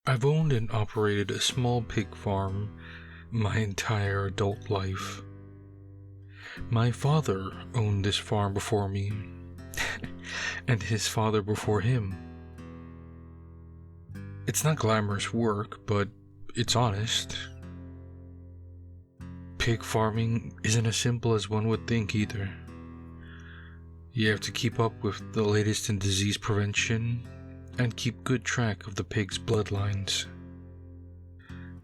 I've owned and operated a small pig farm my entire adult life. My father owned this farm before me, and his father before him. It's not glamorous work, but it's honest. Pig farming isn't as simple as one would think either. You have to keep up with the latest in disease prevention and keep good track of the pigs' bloodlines.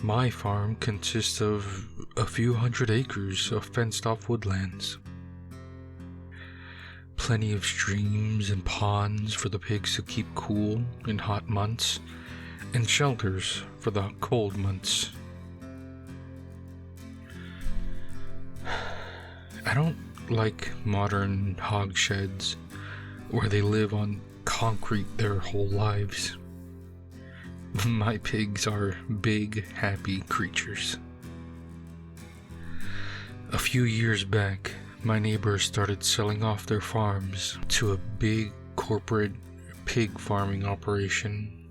My farm consists of a few hundred acres of fenced-off woodlands. Plenty of streams and ponds for the pigs to keep cool in hot months, and shelters for the cold months. I don't like modern hog sheds where they live on concrete their whole lives. My pigs are big, happy creatures. A few years back, my neighbors started selling off their farms to a big corporate pig farming operation.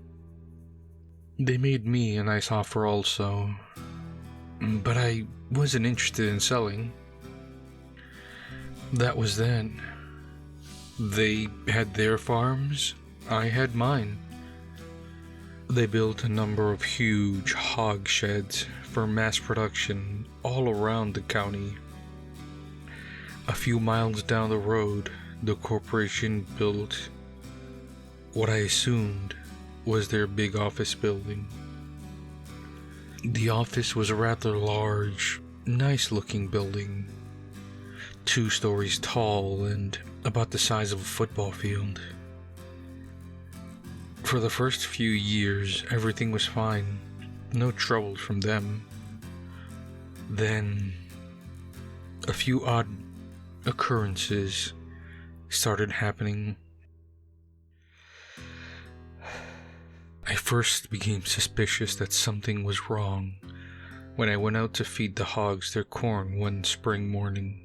They made me a nice offer also, but I wasn't interested in selling. That was then. They had their farms, I had mine. They built a number of huge hog sheds for mass production all around the county. A few miles down the road, the corporation built what I assumed was their big office building. The office was a rather large, nice-looking building, 2 stories tall and about the size of a football field. For the first few years, everything was fine, no trouble from them. Then, a few odd occurrences started happening. I first became suspicious that something was wrong when I went out to feed the hogs their corn one spring morning.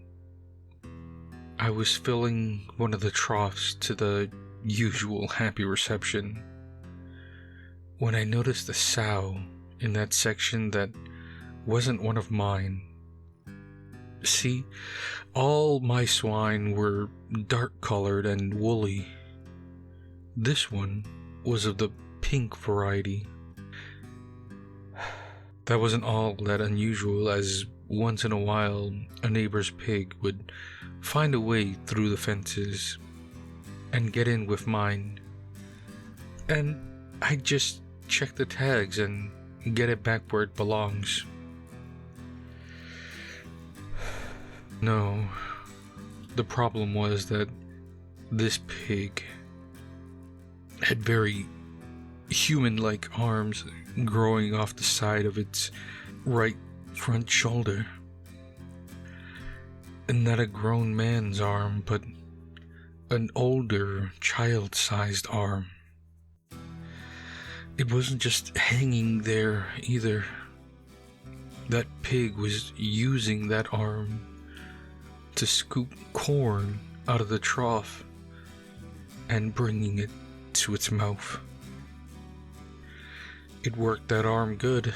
I was filling one of the troughs to the usual happy reception when I noticed a sow in that section that wasn't one of mine. See, all my swine were dark-colored and woolly. This one was of the pink variety. That wasn't all that unusual, as once in a while a neighbor's pig would find a way through the fences and get in with mine, and I'd just check the tags and get it back where it belongs. No, the problem was that this pig had very human-like arms growing off the side of its right front shoulder. And not a grown man's arm, but an older, child-sized arm. It wasn't just hanging there either. That pig was using that arm to scoop corn out of the trough and bringing it to its mouth. It worked that arm good.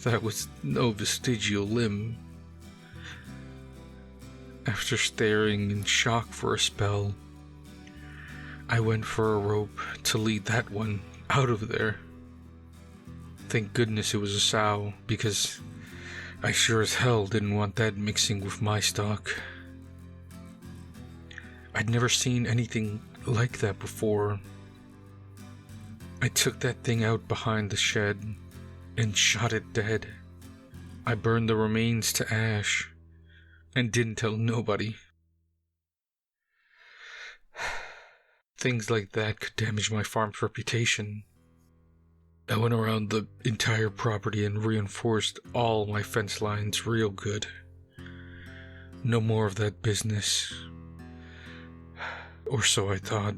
That was no vestigial limb. After staring in shock for a spell, I went for a rope to lead that one out of there. Thank goodness it was a sow, because I sure as hell didn't want that mixing with my stock. I'd never seen anything like that before. I took that thing out behind the shed and shot it dead. I burned the remains to ash and didn't tell nobody. Things like that could damage my farm's reputation. I went around the entire property and reinforced all my fence lines real good. No more of that business. Or so I thought.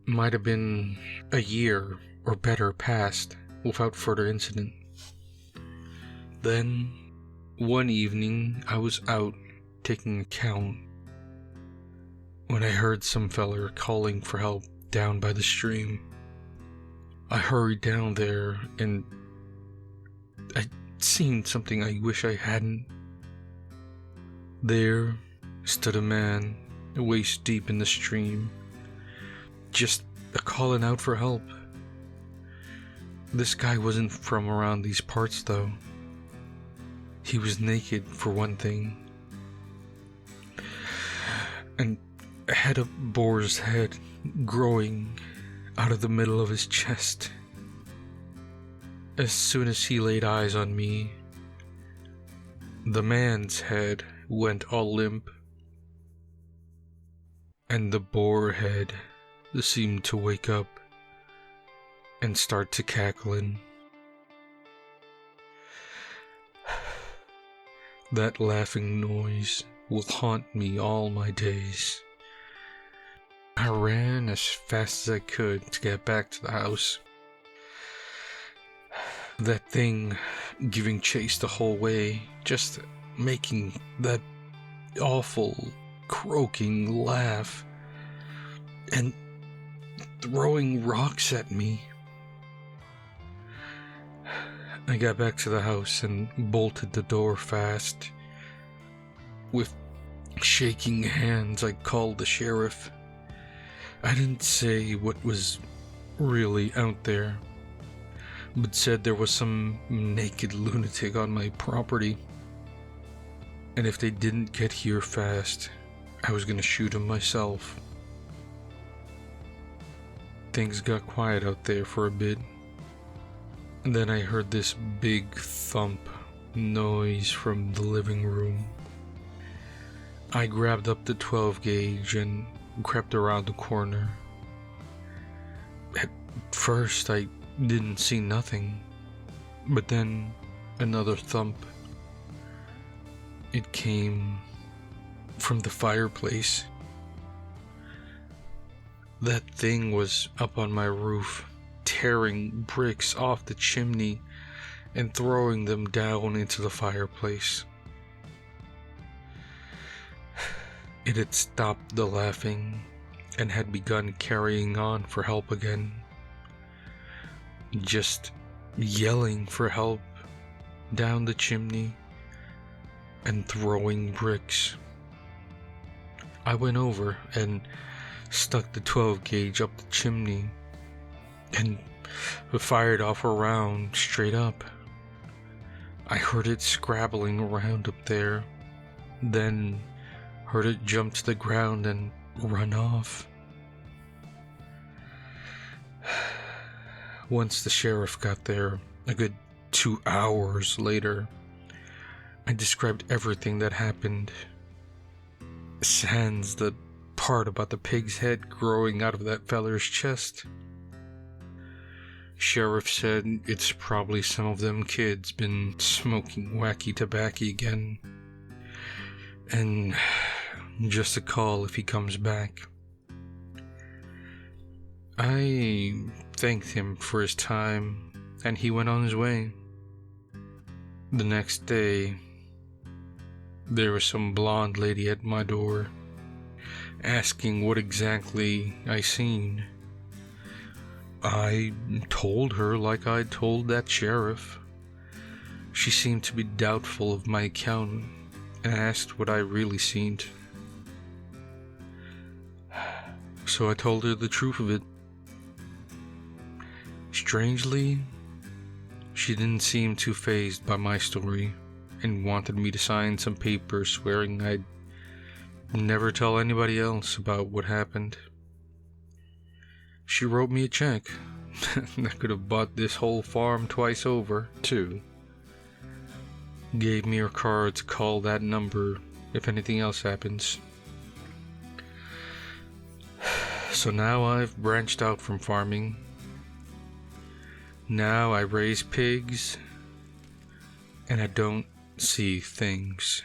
Might have been a year or better passed without further incident. Then, one evening, I was out taking a count when I heard some feller calling for help down by the stream. I hurried down there and I'd seen something I wish I hadn't. There stood a man, waist deep in the stream, just calling out for help. This guy wasn't from around these parts, though. He was naked, for one thing, and had a boar's head growing out of the middle of his chest. As soon as he laid eyes on me, the man's head went all limp, and the boar head seemed to wake up and start to cackling. That laughing noise will haunt me all my days. I ran as fast as I could to get back to the house. That thing giving chase the whole way, just making that awful croaking laugh and throwing rocks at me. I got back to the house and bolted the door fast. With shaking hands, I called the sheriff. I didn't say what was really out there, but said there was some naked lunatic on my property, and if they didn't get here fast, I was gonna shoot him myself. Things got quiet out there for a bit, and then I heard this big thump noise from the living room. I grabbed up the 12 gauge and crept around the corner. At first I didn't see nothing, but then another thump. It came from the fireplace. That thing was up on my roof, tearing bricks off the chimney and throwing them down into the fireplace. It had stopped the laughing and had begun carrying on for help again, just yelling for help down the chimney and throwing bricks. I went over and stuck the 12 gauge up the chimney and fired off a round straight up. I heard it scrabbling around up there, then heard it jump to the ground and run off. Once the sheriff got there, a good 2 hours later, I described everything that happened, sans the part about the pig's head growing out of that feller's chest. Sheriff said it's probably some of them kids been smoking wacky tobacco again, and just a call if he comes back. I thanked him for his time, and he went on his way. The next day, there was some blonde lady at my door, asking what exactly I seen. I told her like I told that sheriff. She seemed to be doubtful of my account and asked what I really seen. So I told her the truth of it. Strangely, she didn't seem too fazed by my story and wanted me to sign some papers swearing I'd never tell anybody else about what happened. She wrote me a check that could have bought this whole farm twice over, too. Gave me her card to call that number if anything else happens. So now I've branched out from farming. Now I raise pigs, and I don't see things.